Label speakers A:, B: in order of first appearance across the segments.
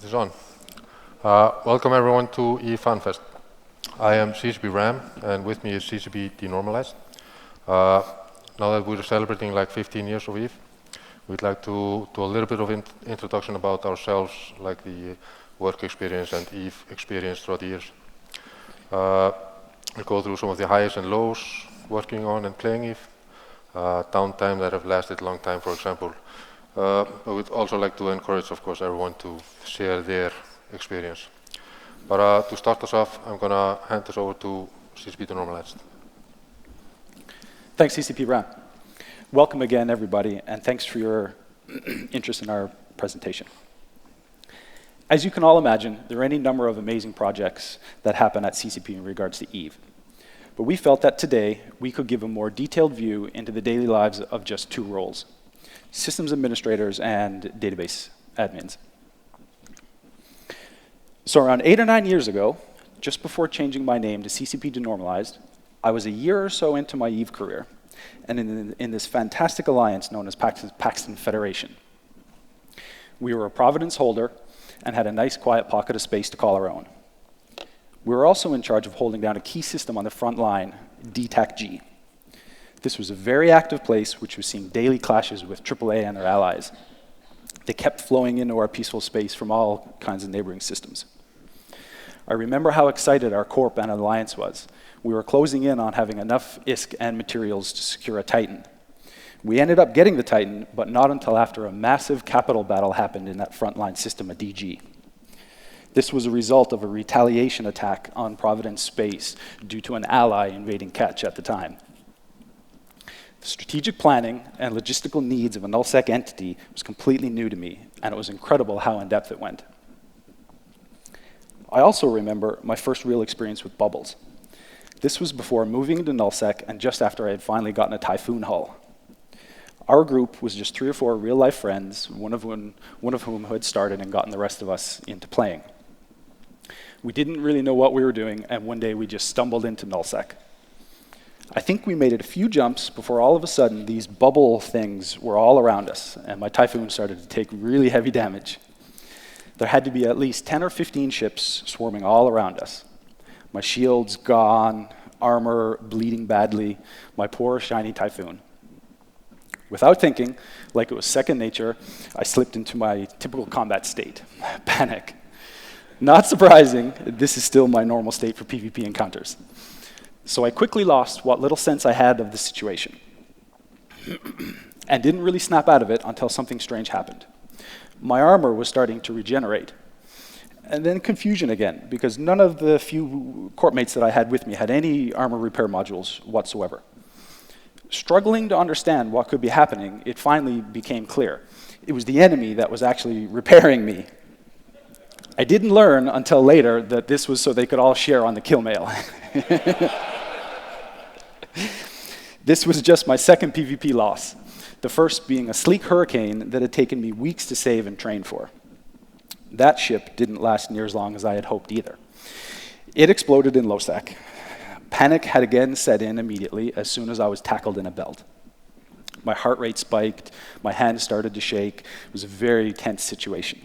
A: Is this on? Welcome everyone to FANFEST. I am CCP Ram, and with me is CCP DeNormalized. Now that we're celebrating like 15 years of EVE, we'd like to do a little bit of introduction about ourselves, like the work experience and EVE experience throughout the years. We'll go through some of the highs and lows working on and playing EVE, downtime that have lasted a long time, for example. But we'd also like to encourage, of course, everyone to share their experience. But to start us off, I'm going to hand this over to CCP DeNormalized.
B: Thanks, CCP Ram. Welcome again, everybody, and thanks for your interest in our presentation. As you can all imagine, there are any number of amazing projects that happen at CCP in regards to EVE. But we felt that today we could give a more detailed view into the daily lives of just two roles: systems administrators and database admins. So around 8 or 9 years ago, just before changing my name to CCP DeNormalized, I was a year or so into my EVE career, and in this fantastic alliance known as Paxton Federation. We were a Providence holder and had a nice quiet pocket of space to call our own. We were also in charge of holding down a key system on the front line, DTAC-G. This was a very active place which was seeing daily clashes with AAA and their allies. They kept flowing into our peaceful space from all kinds of neighboring systems. I remember how excited our Corp and Alliance was. We were closing in on having enough ISK and materials to secure a Titan. We ended up getting the Titan, but not until after a massive capital battle happened in that frontline system of DG. This was a result of a retaliation attack on Providence space due to an ally invading Ketch at the time. The strategic planning and logistical needs of a nullsec entity was completely new to me, and it was incredible how in-depth it went. I also remember my first real experience with bubbles. This was before moving into nullsec and just after I had finally gotten a Typhoon hull. Our group was just 3 or 4 real-life friends, one of whom had started and gotten the rest of us into playing. We didn't really know what we were doing, and one day we just stumbled into nullsec. I think we made it a few jumps before all of a sudden these bubble things were all around us, and my Typhoon started to take really heavy damage. There had to be at least 10 or 15 ships swarming all around us. My shield's gone, armor bleeding badly, my poor shiny Typhoon. Without thinking, like it was second nature, I slipped into my typical combat state, panic. Not surprising, this is still my normal state for PvP encounters. So I quickly lost what little sense I had of the situation and didn't really snap out of it until something strange happened. My armor was starting to regenerate. And then confusion again, because none of the few corp mates that I had with me had any armor repair modules whatsoever. Struggling to understand what could be happening, it finally became clear. It was the enemy that was actually repairing me. I didn't learn until later that this was so they could all share on the kill mail. This was just my second PvP loss, the first being a sleek Hurricane that had taken me weeks to save and train for. That ship didn't last near as long as I had hoped either. It exploded in LOSEC. Panic had again set in immediately as soon as I was tackled in a belt. My heart rate spiked, my hands started to shake. It was a very tense situation.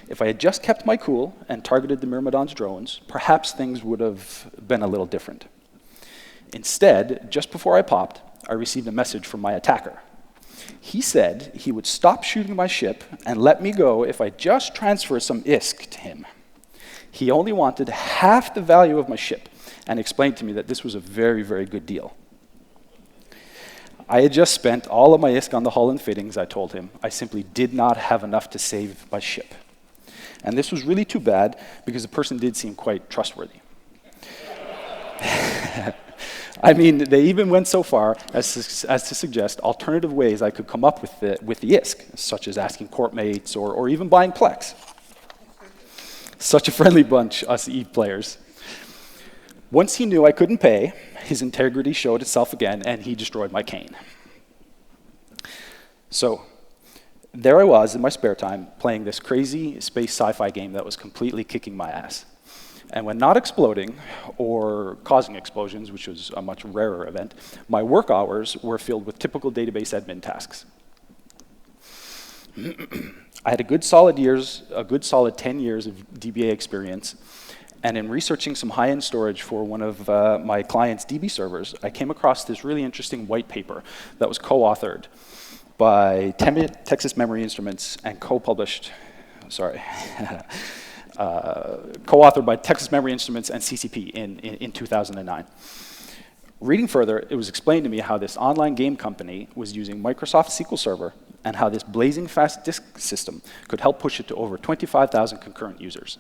B: If I had just kept my cool and targeted the Myrmidon's drones, perhaps things would have been a little different. Instead, just before I popped, I received a message from my attacker. He said he would stop shooting my ship and let me go if I just transfer some ISK to him. He only wanted half the value of my ship and explained to me that this was a very, very good deal. I had just spent all of my ISK on the hull and fittings, I told him. I simply did not have enough to save my ship. And this was really too bad because the person did seem quite trustworthy. I mean, they even went so far as to suggest alternative ways I could come up with the ISK, such as asking corp mates or even buying Plex. Such a friendly bunch, us EVE players. Once he knew I couldn't pay, his integrity showed itself again, and he destroyed my cane. So, there I was in my spare time playing this crazy space sci-fi game that was completely kicking my ass. And when not exploding or causing explosions, which was a much rarer event, my work hours were filled with typical database admin tasks. I had a good solid 10 years of DBA experience, and in researching some high-end storage for one of my clients' DB servers, I came across this really interesting white paper that was co-authored by Texas Memory Instruments and co-published, co-authored by Texas Memory Instruments and CCP in 2009. Reading further, it was explained to me how this online game company was using Microsoft SQL Server and how this blazing fast disk system could help push it to over 25,000 concurrent users.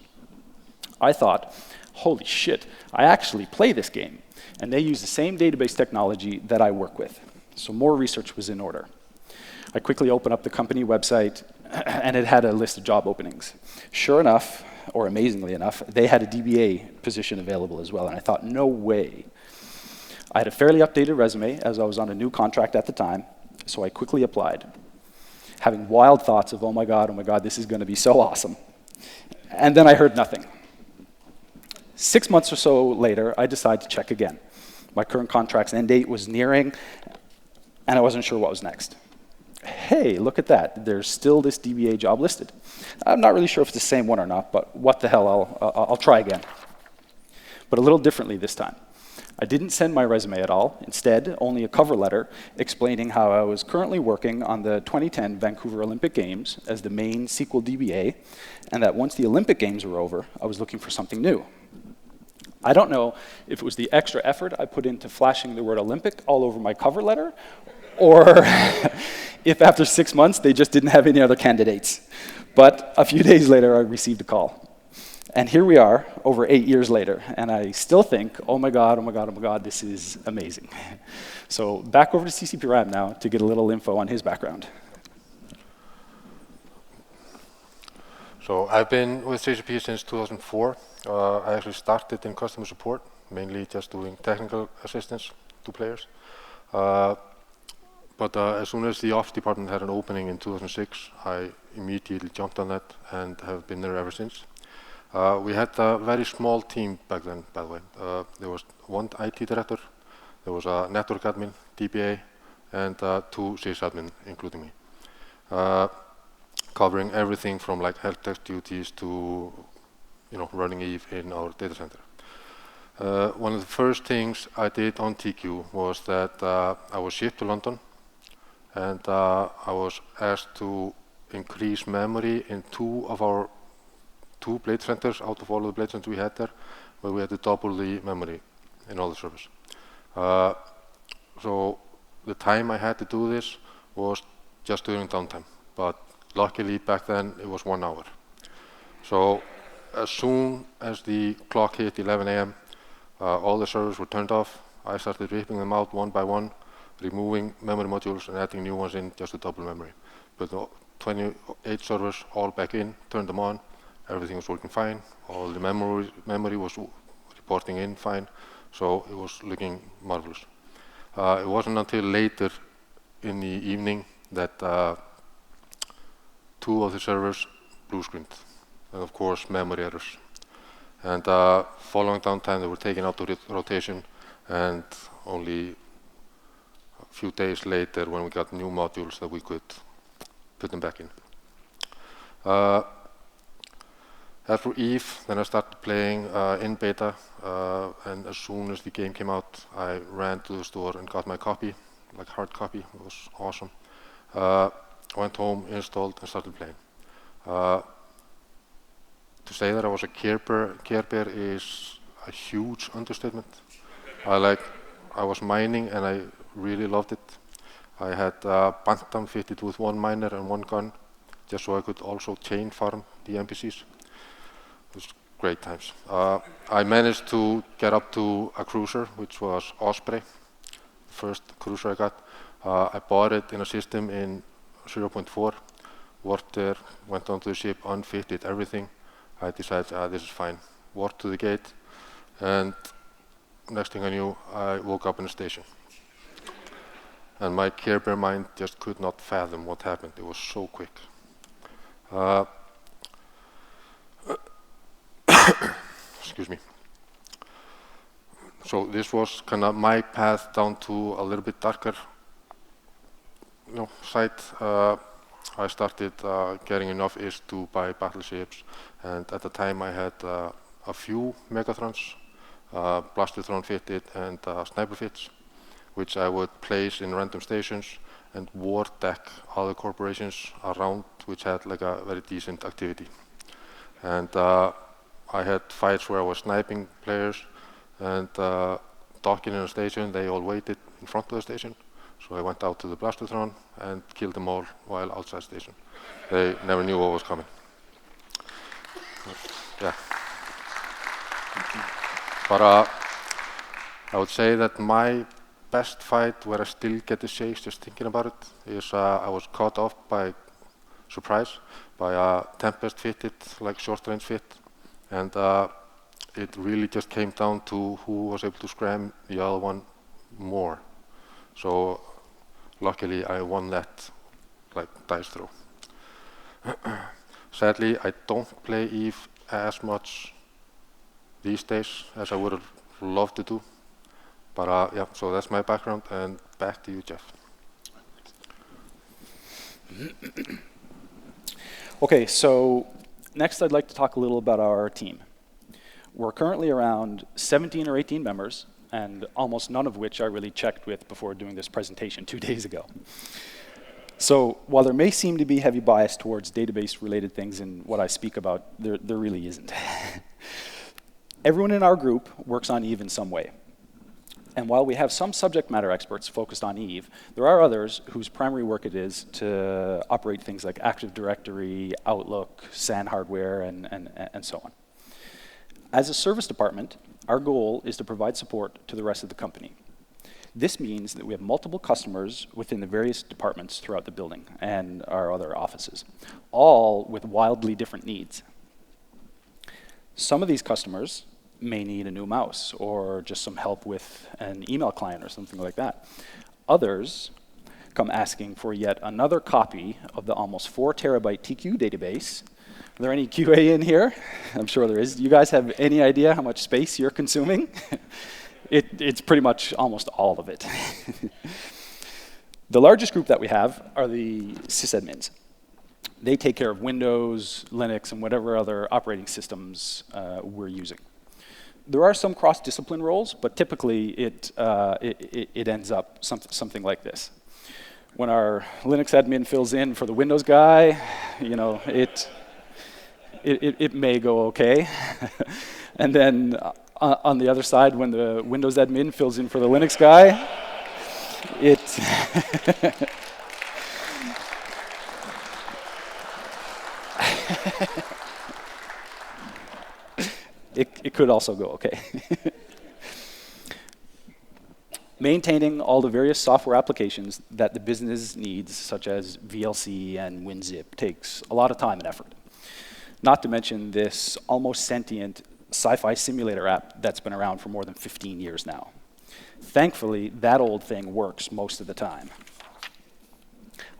B: I thought, holy shit, I actually play this game, and they use the same database technology that I work with. So more research was in order. I quickly opened up the company website, and it had a list of job openings. Sure enough, or amazingly enough, they had a DBA position available as well, and I thought, no way. I had a fairly updated resume, as I was on a new contract at the time, so I quickly applied, having wild thoughts of, oh my God, this is going to be so awesome. And then I heard nothing. 6 months or so later, I decided to check again. My current contract's end date was nearing, and I wasn't sure what was next. Hey, look at that. There's still this DBA job listed. I'm not really sure if it's the same one or not, but what the hell, I'll try again. But a little differently this time. I didn't send my resume at all. Instead, only a cover letter explaining how I was currently working on the 2010 Vancouver Olympic Games as the main SQL DBA, and that once the Olympic Games were over, I was looking for something new. I don't know if it was the extra effort I put into flashing the word Olympic all over my cover letter, or if after 6 months they just didn't have any other candidates. But a few days later, I received a call. And here we are, over 8 years later, and I still think, oh my God, this is amazing. So back over to CCP Ram now to get a little info on his background.
A: So I've been with CCP since 2004. I actually started in customer support, mainly just doing technical assistance to players. But as soon as the ops department had an opening in 2006, I immediately jumped on that and have been there ever since. We had a very small team back then, by the way. There was one IT director, there was a network admin, DBA, and 2 sysadmin, including me, covering everything from like help desk duties to running Eve in our data center. One of the first things I did on TQ was that I was shipped to London, and I was asked to increase memory in 2 of our 2 blade centers out of all the blade centers we had there, where we had to double the memory in all the servers. So the time I had to do this was just during downtime, but luckily back then it was 1 hour. So as soon as the clock hit 11 a.m., all the servers were turned off. I started ripping them out one by one, removing memory modules and adding new ones in just to double memory. But 28 servers all back in, turned them on. Everything was working fine. All the memory was reporting in fine, so it was looking marvelous. It wasn't until later in the evening that 2 of the servers blue screened, and of course memory errors. And following downtime, they were taken out to rotation, and only a few days later, when we got new modules, that we could put them back in. As for Eve, then I started playing in beta, and as soon as the game came out, I ran to the store and got my copy, like hard copy. It was awesome. Went home, installed, and started playing. To say that I was a Care Bear is a huge understatement. I was mining and I really loved it. I had Bantam fitted with 1 miner and 1 gun, just so I could also chain farm the NPCs. It was great times. I managed to get up to a cruiser, which was Osprey, the first cruiser I got. I bought it in a system in 0.4, worked there, went onto the ship, unfitted everything. I decided this is fine. Walked to the gate, and next thing I knew, I woke up in a station. And my Care Bear mind just could not fathom what happened. It was so quick. Excuse me. So this was kind of my path down to a little bit darker side. I started getting enough ish to buy battleships, and at the time I had a few Megatrons, Blastertron fitted and Sniper fits, which I would place in random stations and war deck other corporations around which had like a very decent activity. And I had fights where I was sniping players and docking in a station. They all waited in front of the station. So I went out to the Blastertron and killed them all while outside station. They never knew what was coming. Yeah. But I would say that my best fight where I still get the shakes just thinking about it is I was caught off by surprise by a Tempest fitted, like short range fit. And it really just came down to who was able to scram the other one more. So luckily I won that like dice throw. Sadly, I don't play EVE as much these days as I would have loved to do. But yeah, so that's my background, and back to you, Jeff.
B: Okay, so next I'd like to talk a little about our team. We're currently around 17 or 18 members, and almost none of which I really checked with before doing this presentation 2 days ago. So while there may seem to be heavy bias towards database-related things in what I speak about, there really isn't. Everyone in our group works on EVE in some way. And while we have some subject matter experts focused on EVE, there are others whose primary work it is to operate things like Active Directory, Outlook, SAN hardware, and so on. As a service department, our goal is to provide support to the rest of the company. This means that we have multiple customers within the various departments throughout the building and our other offices, all with wildly different needs. Some of these customers may need a new mouse or just some help with an email client or something like that. Others come asking for yet another copy of the almost 4 terabyte TQ database. Are there any QA in here? I'm sure there is. Do you guys have any idea how much space you're consuming? It's pretty much almost all of it. The largest group that we have are the sysadmins. They take care of Windows, Linux, and whatever other operating systems we're using. There are some cross-discipline roles, but typically it ends up something like this. When our Linux admin fills in for the Windows guy, you know, it may go okay. And then on the other side, when the Windows admin fills in for the Linux guy, it could also go okay. Maintaining all the various software applications that the business needs, such as VLC and WinZip, takes a lot of time and effort. Not to mention this almost sentient sci-fi simulator app that's been around for more than 15 years now. Thankfully, that old thing works most of the time.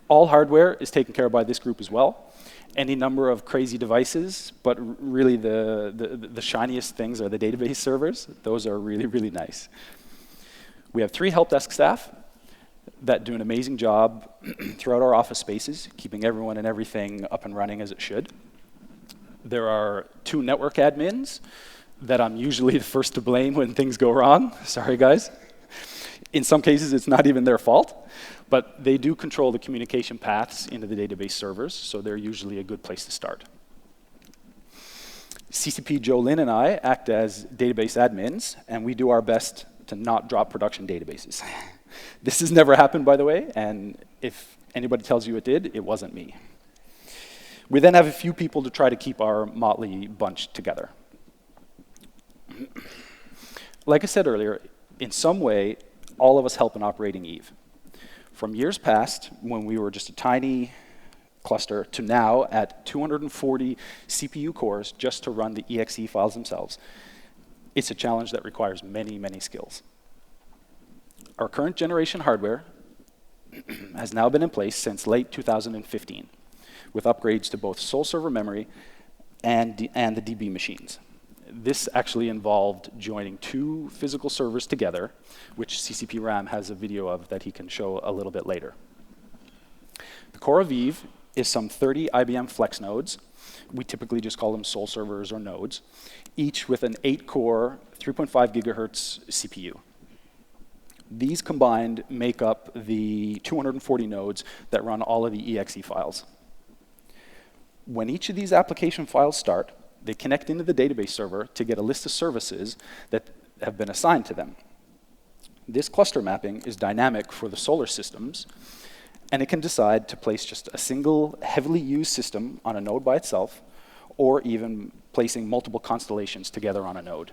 B: All hardware is taken care of by this group as well. Any number of crazy devices, but really the shiniest things are the database servers. Those are really, really nice. We have 3 help desk staff that do an amazing job throughout our office spaces, keeping everyone and everything up and running as it should. There are 2 network admins that I'm usually the first to blame when things go wrong. Sorry, guys. In some cases, it's not even their fault, but they do control the communication paths into the database servers, so they're usually a good place to start. CCP Joe Lynn and I act as database admins, and we do our best to not drop production databases. This has never happened, by the way, and if anybody tells you it did, it wasn't me. We then have a few people to try to keep our motley bunch together. Like I said earlier, in some way, all of us help in operating EVE. From years past, when we were just a tiny cluster, to now at 240 CPU cores just to run the exe files themselves, it's a challenge that requires many, many skills. Our current generation hardware has now been in place since late 2015, with upgrades to both sole server memory and the DB machines. This actually involved joining 2 physical servers together, which CCP Ram has a video of that he can show a little bit later. The core of EVE is some 30 IBM Flex nodes. We typically just call them soul servers or nodes, each with an 8-core, 3.5 gigahertz CPU. These combined make up the 240 nodes that run all of the exe files. When each of these application files start, they connect into the database server to get a list of services that have been assigned to them. This cluster mapping is dynamic for the solar systems, and it can decide to place just a single heavily used system on a node by itself, or even placing multiple constellations together on a node.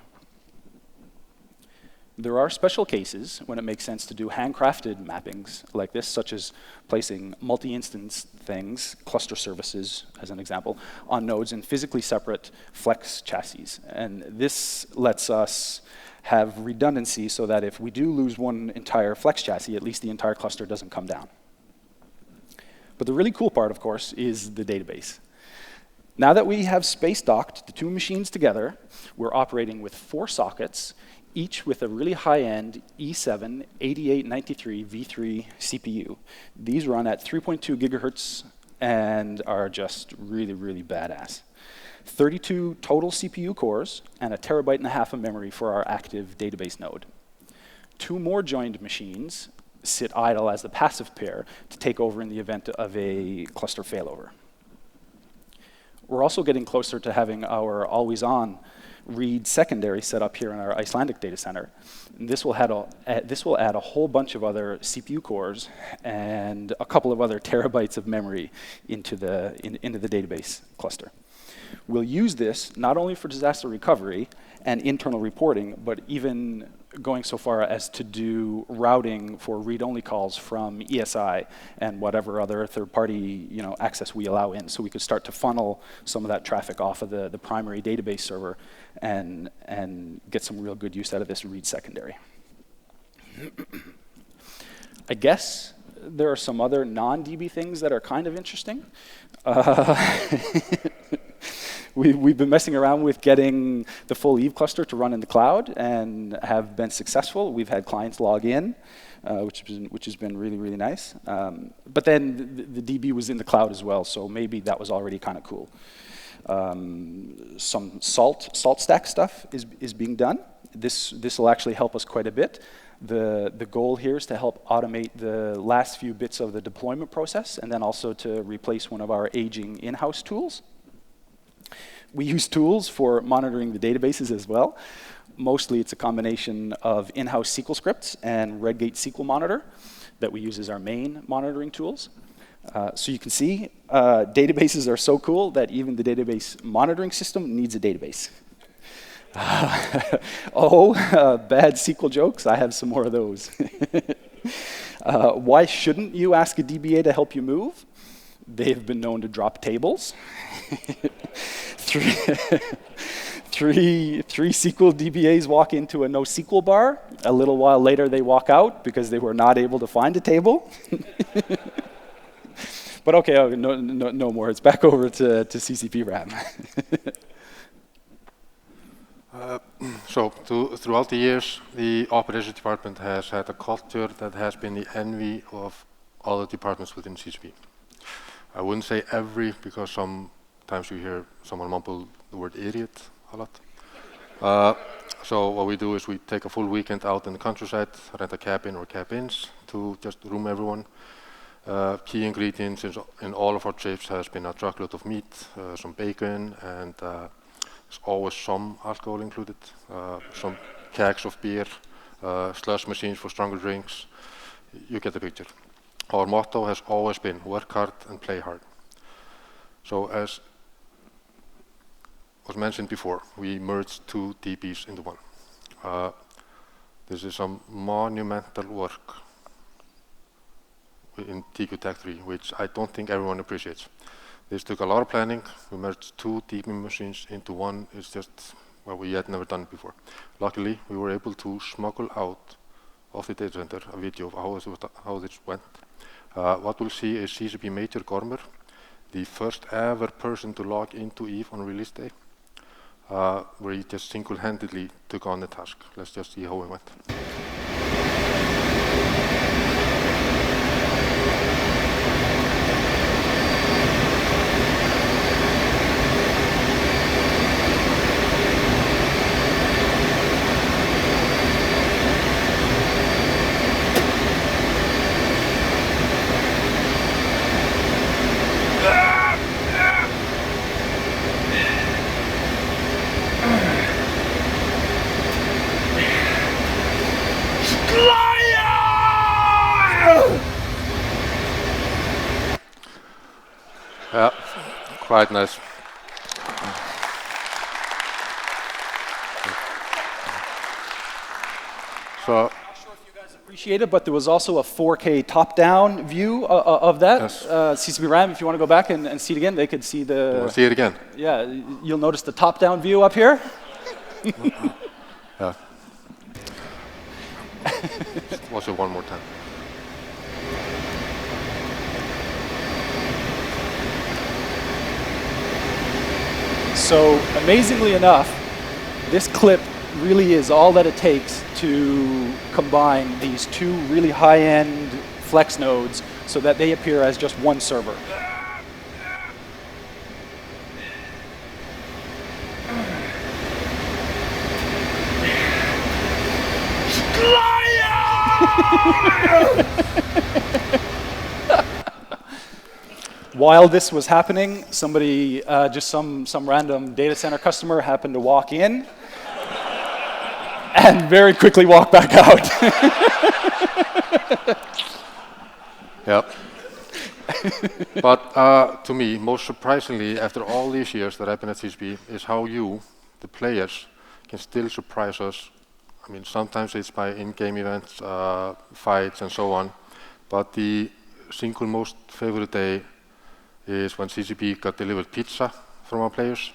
B: There are special cases when it makes sense to do handcrafted mappings like this, such as placing multi-instance things, cluster services as an example, on nodes in physically separate flex chassis. And this lets us have redundancy so that if we do lose one entire flex chassis, at least the entire cluster doesn't come down. But the really cool part, of course, is the database. Now that we have space docked the two machines together, we're operating with 4 sockets, each with a really high-end E7 8893 V3 CPU. These run at 3.2 gigahertz and are just really, really badass. 32 total CPU cores and 1.5 terabytes of memory for our active database node. 2 more joined machines sit idle as the passive pair to take over in the event of a cluster failover. We're also getting closer to having our always-on read secondary set up here in our Icelandic data center. And this will add a whole bunch of other CPU cores and a couple of other terabytes of memory into the database cluster. We'll use this not only for disaster recovery and internal reporting, but even going so far as to do routing for read-only calls from ESI and whatever other third-party access we allow in. So we could start to funnel some of that traffic off of the primary database server and get some real good use out of this read secondary. I guess there are some other non-DB things that are kind of interesting. We've been messing around with getting the full Eve cluster to run in the cloud and have been successful. We've had clients log in, which has been really, really nice. But then the DB was in the cloud as well, so maybe that was already kind of cool. Some salt stack stuff is being done. This will actually help us quite a bit. The goal here is to help automate the last few bits of the deployment process and then also to replace one of our aging in-house tools. We use tools for monitoring the databases as well. Mostly it's a combination of in-house SQL scripts and Redgate SQL Monitor that we use as our main monitoring tools. So you can see databases are so cool that even the database monitoring system needs a database. Bad SQL jokes, I have some more of those. Why shouldn't you ask a DBA to help you move? They have been known to drop tables. Three SQL DBAs walk into a NoSQL bar. A little while later, they walk out because they were not able to find a table. But okay, no more. It's back over to CCP RAM.
A: Throughout the years, the operations department has had a culture that has been the envy of other departments within CCP. I wouldn't say every, because sometimes you hear someone mumble the word idiot a lot. So what we do is we take a full weekend out in the countryside, rent a cabin or cabins to just room everyone. Key ingredients in all of our trips has been a truckload of meat, some bacon, and there's always some alcohol included, some kegs of beer, slush machines for stronger drinks. You get the picture. Our motto has always been work hard and play hard. So as was mentioned before, we merged 2 DBs into one. This is some monumental work in TQ Tech 3, which I don't think everyone appreciates. This took a lot of planning. We merged 2 DB machines into one. It's just, well, we had never done it before. Luckily, we were able to smuggle out of the data center a video of how this went. What we'll see is CCP Major Gormer, the first ever person to log into Eve on release day, where he just single-handedly took on the task. Let's just see how it went. right, nice. So,
B: I'm not sure if you guys appreciate it, but there was also a 4K top-down view of that.
A: Yes.
B: CCP RAM, if you want to go back and see it again, they could see the...
A: you want to see it again?
B: Yeah, you'll notice the top-down view up here.
A: Yeah. Watch it one more time.
B: So amazingly enough, this clip really is all that it takes to combine these two really high-end flex nodes so that they appear as just one server. While this was happening, somebody, just some random data center customer happened to walk in and very quickly walk back out.
A: Yep. But to me, most surprisingly, after all these years that I've been at CCP, is how you, the players, can still surprise us. I mean, sometimes it's by in-game events, fights, and so on. But the single most favorite day is when CCP got delivered pizza from our players.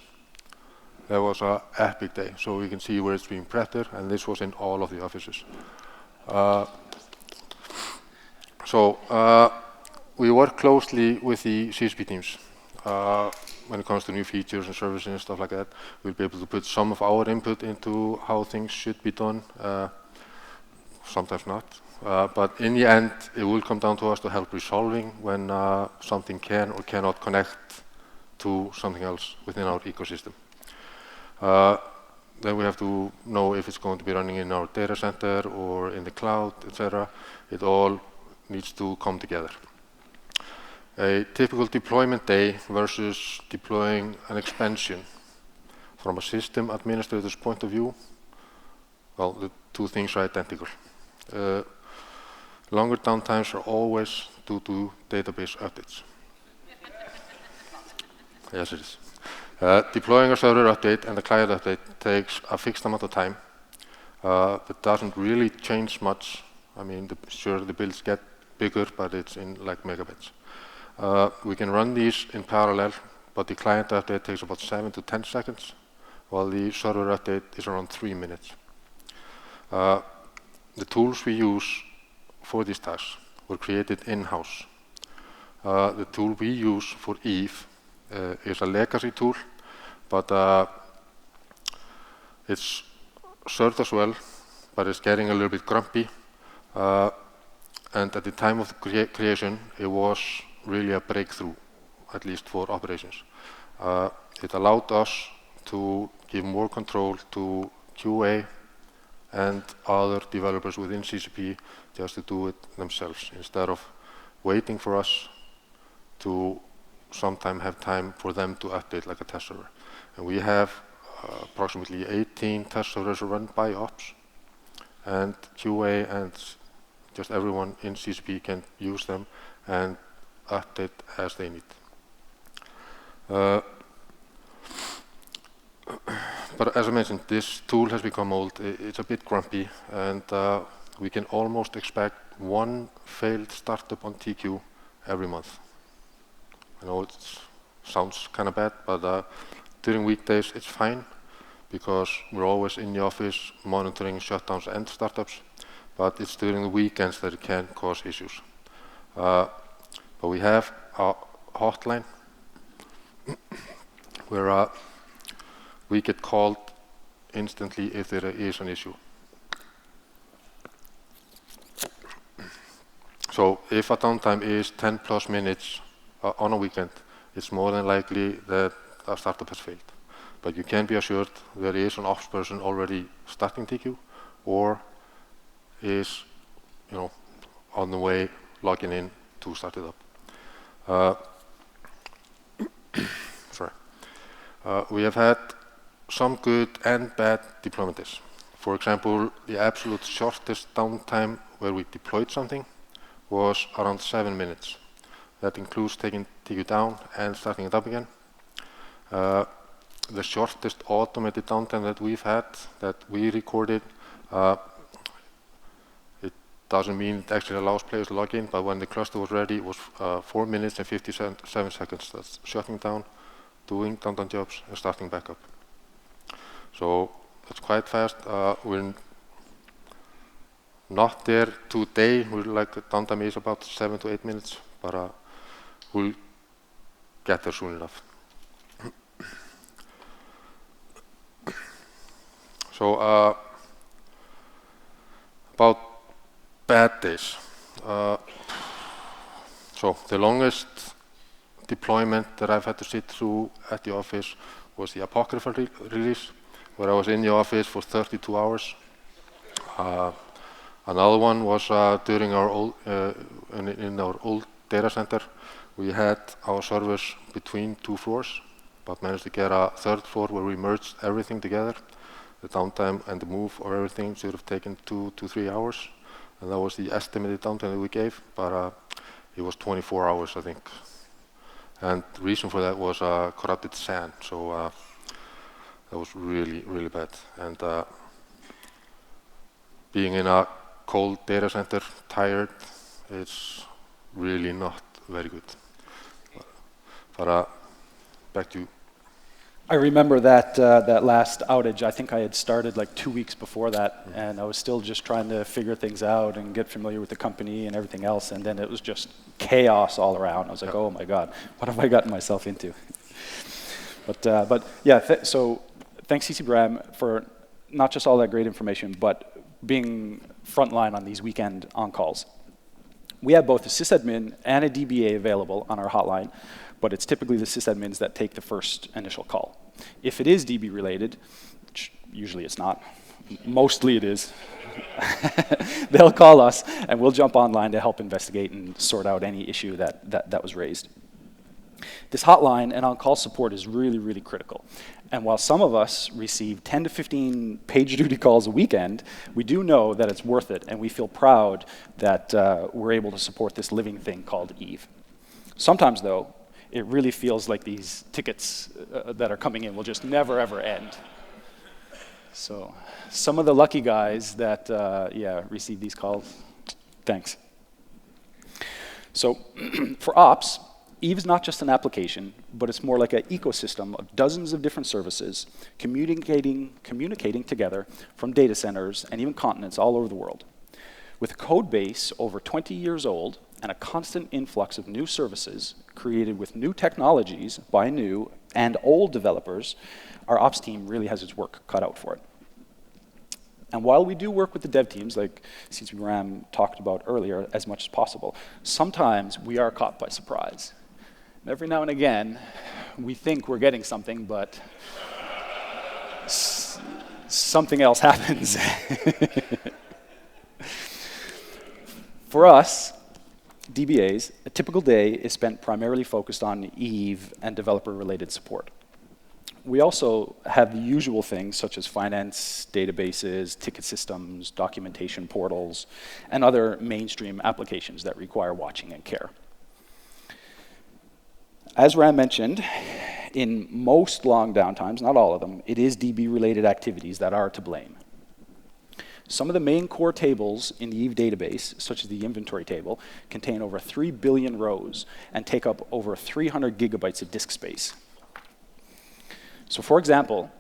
A: That was an epic day, so we can see where it's being prepped, and this was in all of the offices. We work closely with the CCP teams. When it comes to new features and services and stuff like that, we'll be able to put some of our input into how things should be done, sometimes not. But in the end, it will come down to us to help resolving when something can or cannot connect to something else within our ecosystem. Then we have to know if it's going to be running in our data center or in the cloud, etc. It all needs to come together. A typical deployment day versus deploying an expansion from a system administrator's point of view, well, the two things are identical. Longer downtimes are always due to database updates. Yes, it is. Deploying a server update and a client update takes a fixed amount of time. It doesn't really change much. I mean, sure, the builds get bigger, but it's in like megabits. We can run these in parallel, but the client update takes about 7 to 10 seconds, while the server update is around 3 minutes. The tools we use for these tasks were created in-house. The tool we use for Eve is a legacy tool, but it's served as well, but it's getting a little bit grumpy. And at the time of the creation, it was really a breakthrough, at least for operations. It allowed us to give more control to QA and other developers within CCP just to do it themselves, instead of waiting for us to sometime have time for them to update like a test server. And we have approximately 18 test servers run by ops, and QA and just everyone in CCP can use them and update as they need. But as I mentioned, this tool has become old. It's a bit grumpy, and we can almost expect one failed startup on TQ every month. I know it sounds kind of bad, but during weekdays it's fine because we're always in the office monitoring shutdowns and startups, but it's during the weekends that it can cause issues. But we have a hotline where we get called instantly if there is an issue. So if a downtime is 10 plus minutes on a weekend, it's more than likely that a startup has failed. But you can be assured there is an ops person already starting TQ or is, on the way logging in to start it up. Sorry. We have had some good and bad deployment days. For example, the absolute shortest downtime where we deployed something was around 7 minutes. That includes taking TQ down and starting it up again. the shortest automated downtime that we've had, that we recorded. It doesn't mean it actually allows players to log in, but when the cluster was ready, it was 4 minutes and 57 seconds. That's shutting down, doing downtime jobs, and starting back up. So that's quite fast. We're not there today. We're like the downtime is about 7 to 8 minutes, but we'll get there soon enough. So about bad days. So the longest deployment that I've had to sit through at the office was the Apocryphal release, where I was in the office for 32 hours. Another one was during our old, in our old data center. We had our servers between 2 floors, but managed to get a 3rd floor where we merged everything together. The downtime and the move of everything should have taken 2 to 3 hours, and that was the estimated downtime that we gave, but it was 24 hours, I think. And the reason for that was corrupted SAN, so that was really, really bad. And being in a cold data center, tired, it's really not very good. But back to you.
B: I remember that that last outage. I think I had started like 2 weeks before that, and I was still just trying to figure things out and get familiar with the company and everything else. And then it was just chaos all around. I was like, oh my God, what have I gotten myself into? But yeah, so thanks CCP Ram for not just all that great information, but being frontline on these weekend on-calls. We have both a sysadmin and a DBA available on our hotline, but it's typically the sysadmins that take the first initial call. If it is DB related, which usually it's not, mostly it is, they'll call us and we'll jump online to help investigate and sort out any issue that was raised. This hotline and on-call support is really, really critical. And while some of us receive 10 to 15 PagerDuty calls a weekend, we do know that it's worth it, and we feel proud that we're able to support this living thing called Eve. Sometimes, though, it really feels like these tickets that are coming in will just never, ever end. So some of the lucky guys that, receive these calls, thanks. So for ops, Eve is not just an application, but it's more like an ecosystem of dozens of different services communicating together from data centers and even continents all over the world. With a code base over 20 years old and a constant influx of new services created with new technologies by new and old developers, our ops team really has its work cut out for it. And while we do work with the dev teams, like CCP Ram talked about earlier, as much as possible, sometimes we are caught by surprise. And every now and again, we think we're getting something, but something else happens. For us, DBAs, a typical day is spent primarily focused on Eve and developer-related support. We also have the usual things such as finance, databases, ticket systems, documentation portals, and other mainstream applications that require watching and care. As Ram mentioned, in most long downtimes, not all of them, it is DB-related activities that are to blame. Some of the main core tables in the Eve database, such as the inventory table, contain over 3 billion rows and take up over 300 gigabytes of disk space. So for example,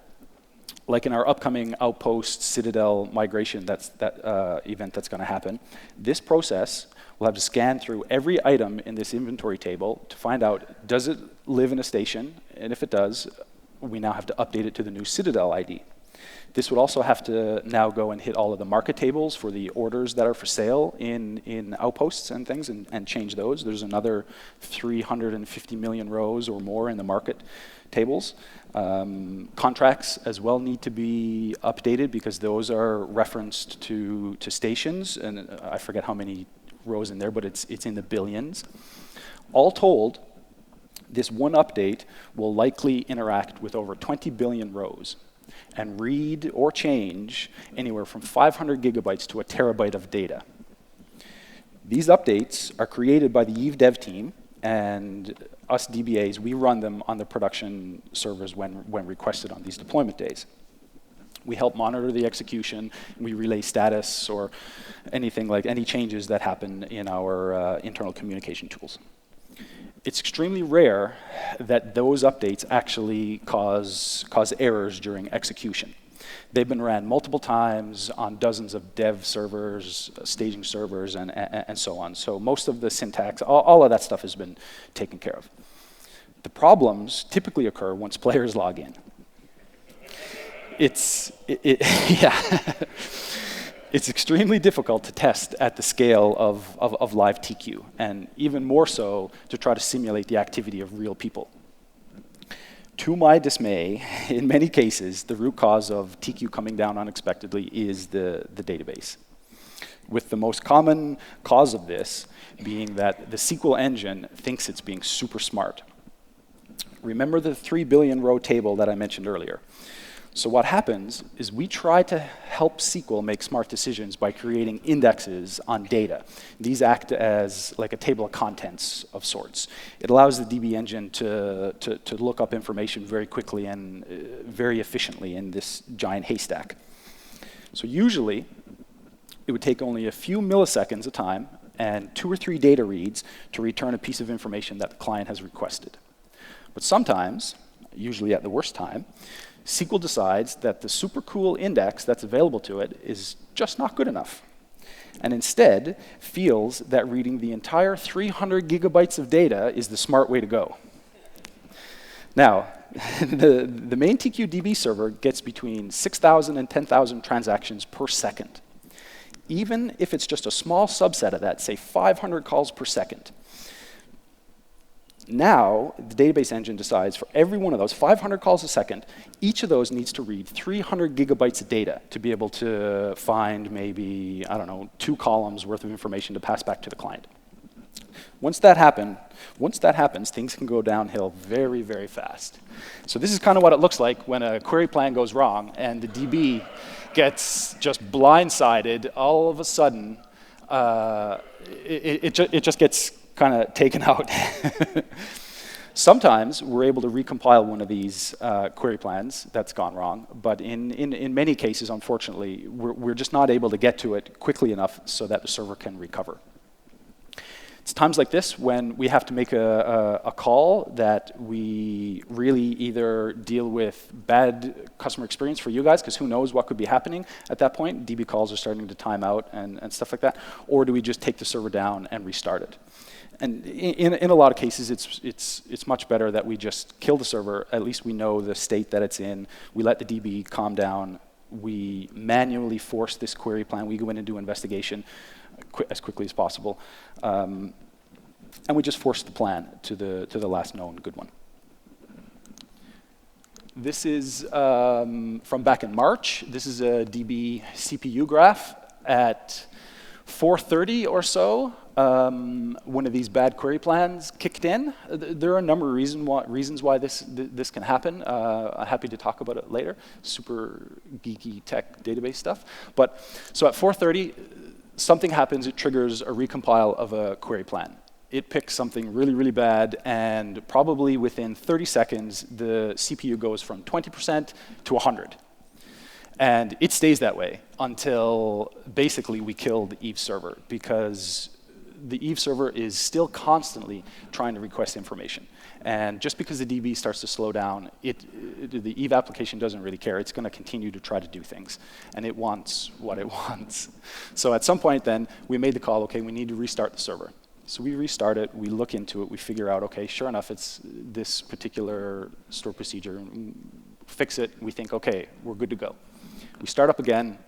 B: like in our upcoming Outpost Citadel migration event that's going to happen, this process will have to scan through every item in this inventory table to find out, does it live in a station? And if it does, we now have to update it to the new Citadel ID. This would also have to now go and hit all of the market tables for the orders that are for sale in Outposts and things and change those. There's another 350 million rows or more in the market tables. Contracts as well need to be updated because those are referenced to stations, and I forget how many rows in there, but it's in the billions. All told, this one update will likely interact with over 20 billion rows and read or change anywhere from 500 gigabytes to a terabyte of data. These updates are created by the Eve dev team and us DBAs, we run them on the production servers when requested on these deployment days. We help monitor the execution, we relay status or anything like any changes that happen in our internal communication tools. It's extremely rare that those updates actually cause errors during execution. They've been ran multiple times on dozens of dev servers, staging servers, and so on. So most of the syntax, all of that stuff has been taken care of. The problems typically occur once players log in. Yeah. It's extremely difficult to test at the scale of live TQ, and even more so to try to simulate the activity of real people. To my dismay, in many cases, the root cause of TQ coming down unexpectedly is the database, with the most common cause of this being that the SQL engine thinks it's being super smart. Remember the 3 billion row table that I mentioned earlier? So what happens is we try to help SQL make smart decisions by creating indexes on data. These act as like a table of contents of sorts. It allows the DB engine to look up information very quickly and very efficiently in this giant haystack. So usually, it would take only a few milliseconds of time and 2 or 3 data reads to return a piece of information that the client has requested. But sometimes, usually at the worst time, SQL decides that the super cool index that's available to it is just not good enough, and instead feels that reading the entire 300 gigabytes of data is the smart way to go. Now, the main TQDB server gets between 6,000 and 10,000 transactions per second. Even if it's just a small subset of that, say 500 calls per second, now, the database engine decides for every one of those, 500 calls a second, each of those needs to read 300 gigabytes of data to be able to find maybe, I don't know, 2 columns worth of information to pass back to the client. Once that happens, things can go downhill very, very fast. So this is kind of what it looks like when a query plan goes wrong and the DB gets just blindsided. All of a sudden, it just gets kind of taken out. Sometimes we're able to recompile one of these query plans that's gone wrong, but in many cases, unfortunately, we're just not able to get to it quickly enough so that the server can recover. It's times like this when we have to make a call that we really either deal with bad customer experience for you guys, because who knows what could be happening at that point. DB calls are starting to time out and stuff like that. Or do we just take the server down and restart it? And in a lot of cases, it's much better that we just kill the server. At least we know the state that it's in. We let the DB calm down. We manually force this query plan. We go in and do investigation as quickly as possible. And we just force the plan to the last known good one. This is from back in March. This is a DB CPU graph at 4:30 or so. One of these bad query plans kicked in. There are a number of reasons why this can happen. I'm happy to talk about it later. Super geeky tech database stuff. But so at 4:30, something happens. It triggers a recompile of a query plan. It picks something really, really bad, and probably within 30 seconds, the CPU goes from 20% to 100. And it stays that way until basically we kill the Eve server, because the Eve server is still constantly trying to request information. And just because the DB starts to slow down, the Eve application doesn't really care. It's going to continue to try to do things. And it wants what it wants. So at some point then, we made the call, OK, we need to restart the server. So we restart it, we look into it, we figure out, OK, sure enough, it's this particular store procedure. Fix it, we think, OK, we're good to go. We start up again.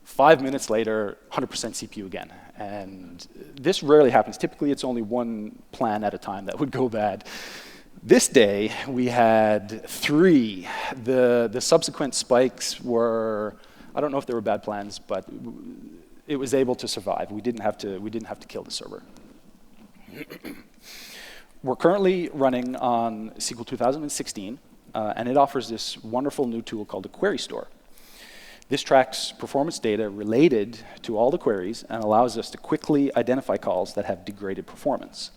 B: 5 minutes later, 100% CPU again. And this rarely happens. Typically, it's only one plan at a time that would go bad. This day, we had 3. The subsequent spikes were, I don't know if they were bad plans, but it was able to survive. We didn't have to kill the server. We're currently running on SQL 2016, and it offers this wonderful new tool called the Query Store. This tracks performance data related to all the queries and allows us to quickly identify calls that have degraded performance.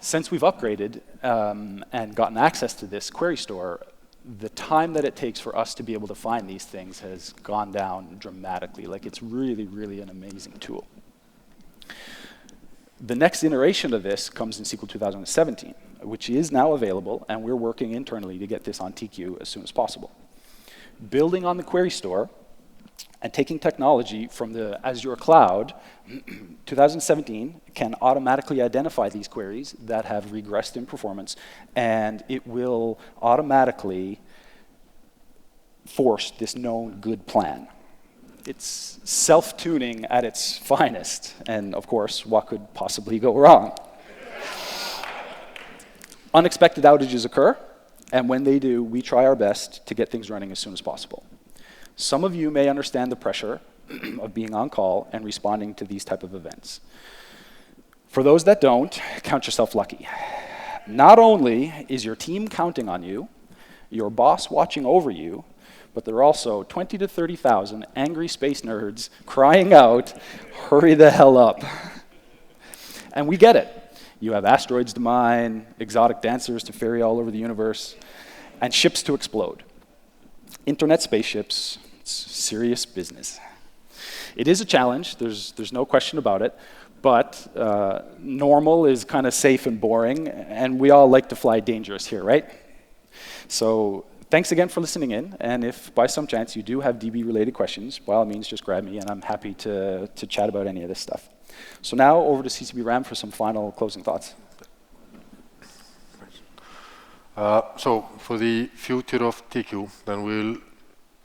B: Since we've upgraded and gotten access to this query store, the time that it takes for us to be able to find these things has gone down dramatically. Like, it's really, really an amazing tool. The next iteration of this comes in SQL 2017, which is now available, and we're working internally to get this on TQ as soon as possible. Building on the query store and taking technology from the Azure cloud, 2017 can automatically identify these queries that have regressed in performance, and it will automatically force this known good plan. It's self-tuning at its finest, and of course, what could possibly go wrong? Unexpected outages occur, and when they do, we try our best to get things running as soon as possible. Some of you may understand the pressure of being on call and responding to these type of events. For those that don't, count yourself lucky. Not only is your team counting on you, your boss watching over you, but there are also 20 to 30,000 angry space nerds crying out, hurry the hell up. And we get it. You have asteroids to mine, exotic dancers to ferry all over the universe, and ships to explode. Internet spaceships, it's serious business. It is a challenge, there's no question about it, but normal is kind of safe and boring, and we all like to fly dangerous here, right? So thanks again for listening in, and if by some chance you do have DB-related questions, by all means just grab me, and I'm happy to chat about any of this stuff. So now over to CCP Ram for some final closing thoughts.
A: So for the future of TQ, then we'll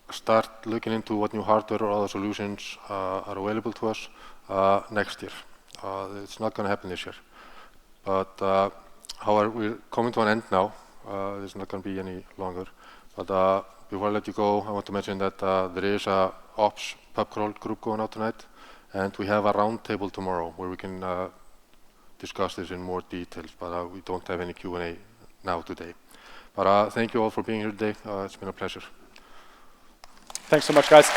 A: start looking into what new hardware or other solutions are available to us next year. It's not going to happen this year. But however, we're coming to an end now. It's not going to be any longer. But before I let you go, I want to mention that there is a ops pub crawl group going out tonight, and we have a roundtable tomorrow where we can discuss this in more details. But we don't have any Q&A now today. But thank you all for being here today. It's been a pleasure.
B: Thanks so much, guys.